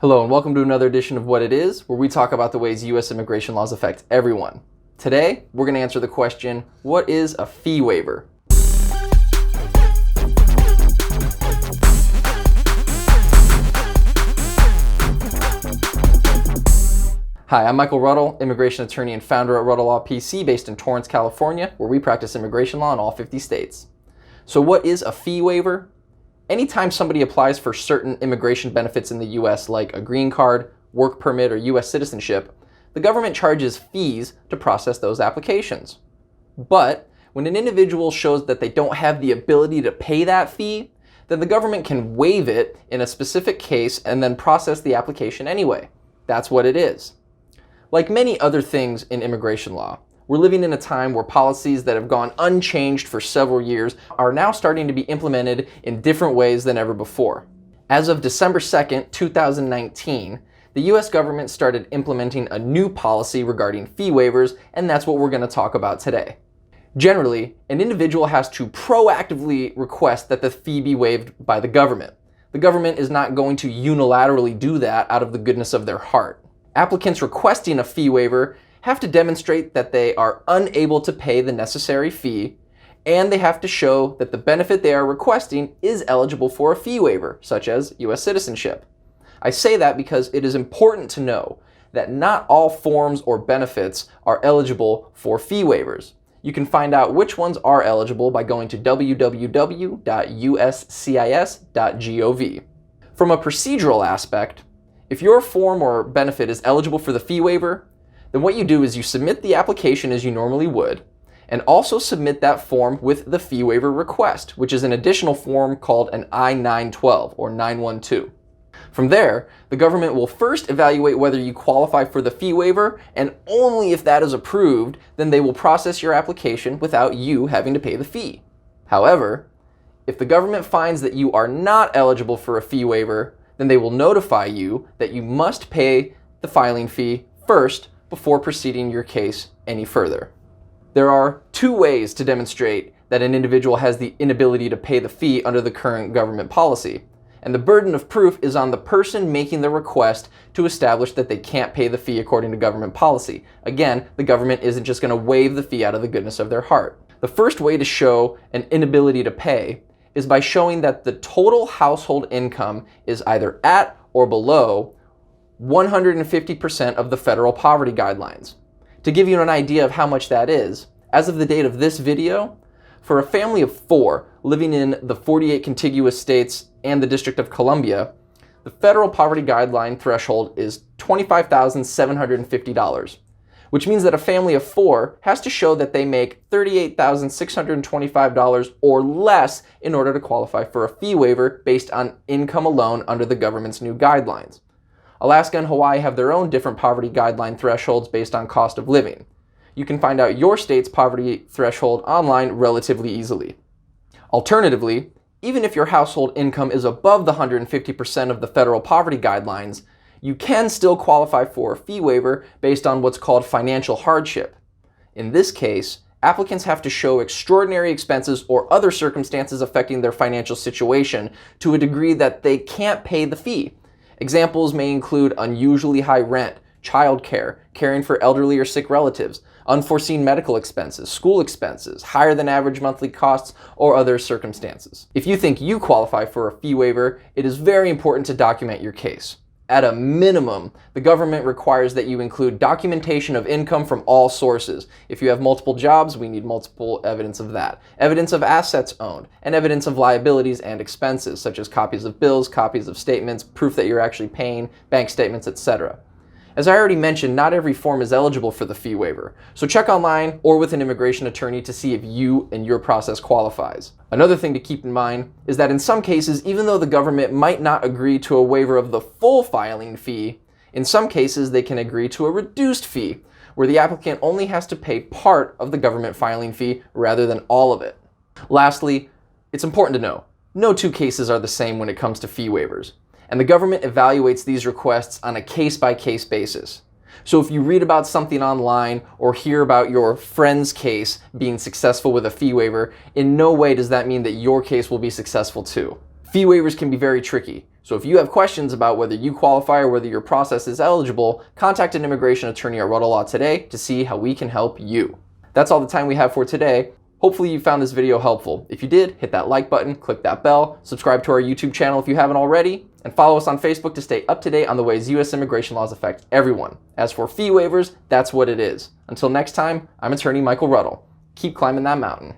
Hello and welcome to another edition of What It Is, where we talk about the ways U.S. immigration laws affect everyone. Today, we're going to answer the question, what is a fee waiver? Hi, I'm Michael Ruttle, immigration attorney and founder at Ruttle Law PC based in Torrance, California, where we practice immigration law in all 50 states. So what is a fee waiver? Anytime somebody applies for certain immigration benefits in the U.S., like a green card, work permit, or U.S. citizenship, the government charges fees to process those applications. But when an individual shows that they don't have the ability to pay that fee, then the government can waive it in a specific case and then process the application anyway. That's what it is. Like many other things in immigration law, we're living in a time where policies that have gone unchanged for several years are now starting to be implemented in different ways than ever before. As of December 2nd, 2019, the US government started implementing a new policy regarding fee waivers, and that's what we're going to talk about today. Generally, an individual has to proactively request that the fee be waived by the government. The government is not going to unilaterally do that out of the goodness of their heart. Applicants requesting a fee waiver have to demonstrate that they are unable to pay the necessary fee, and they have to show that the benefit they are requesting is eligible for a fee waiver, such as U.S. citizenship. I say that because it is important to know that not all forms or benefits are eligible for fee waivers. You can find out which ones are eligible by going to www.uscis.gov. From a procedural aspect, if your form or benefit is eligible for the fee waiver, then what you do is you submit the application as you normally would, and also submit that form with the fee waiver request, which is an additional form called an I-912 or 912. From there, the government will first evaluate whether you qualify for the fee waiver, and only if that is approved, then they will process your application without you having to pay the fee. However, if the government finds that you are not eligible for a fee waiver, then they will notify you that you must pay the filing fee first before proceeding your case any further. There are two ways to demonstrate that an individual has the inability to pay the fee under the current government policy, and the burden of proof is on the person making the request to establish that they can't pay the fee according to government policy. Again, the government isn't just going to waive the fee out of the goodness of their heart. The first way to show an inability to pay is by showing that the total household income is either at or below 150% of the federal poverty guidelines. To give you an idea of how much that is, as of the date of this video, for a family of 4 living in the 48 contiguous states and the District of Columbia, the federal poverty guideline threshold is $25,750, which means that a family of 4 has to show that they make $38,625 or less in order to qualify for a fee waiver based on income alone under the government's new guidelines. Alaska and Hawaii have their own different poverty guideline thresholds based on cost of living. You can find out your state's poverty threshold online relatively easily. Alternatively, even if your household income is above the 150% of the federal poverty guidelines, you can still qualify for a fee waiver based on what's called financial hardship. In this case, applicants have to show extraordinary expenses or other circumstances affecting their financial situation to a degree that they can't pay the fee. Examples may include unusually high rent, childcare, caring for elderly or sick relatives, unforeseen medical expenses, school expenses, higher than average monthly costs, or other circumstances. If you think you qualify for a fee waiver, it is very important to document your case. At a minimum, the government requires that you include documentation of income from all sources. If you have multiple jobs, we need multiple evidence of that. Evidence of assets owned, and evidence of liabilities and expenses, such as copies of bills, copies of statements, proof that you're actually paying, bank statements, etc. As I already mentioned, not every form is eligible for the fee waiver, so check online or with an immigration attorney to see if you and your process qualifies. Another thing to keep in mind is that in some cases, even though the government might not agree to a waiver of the full filing fee, in some cases they can agree to a reduced fee, where the applicant only has to pay part of the government filing fee rather than all of it. Lastly, it's important to know, no two cases are the same when it comes to fee waivers, and the government evaluates these requests on a case-by-case basis. So if you read about something online or hear about your friend's case being successful with a fee waiver, in no way does that mean that your case will be successful too. Fee waivers can be very tricky. So if you have questions about whether you qualify or whether your process is eligible, contact an immigration attorney at Ruttle Law today to see how we can help you. That's all the time we have for today. Hopefully you found this video helpful. If you did, hit that like button, click that bell, subscribe to our YouTube channel if you haven't already, and follow us on Facebook to stay up to date on the ways U.S. immigration laws affect everyone. As for fee waivers, that's what it is. Until next time, I'm attorney Michael Ruttle. Keep climbing that mountain.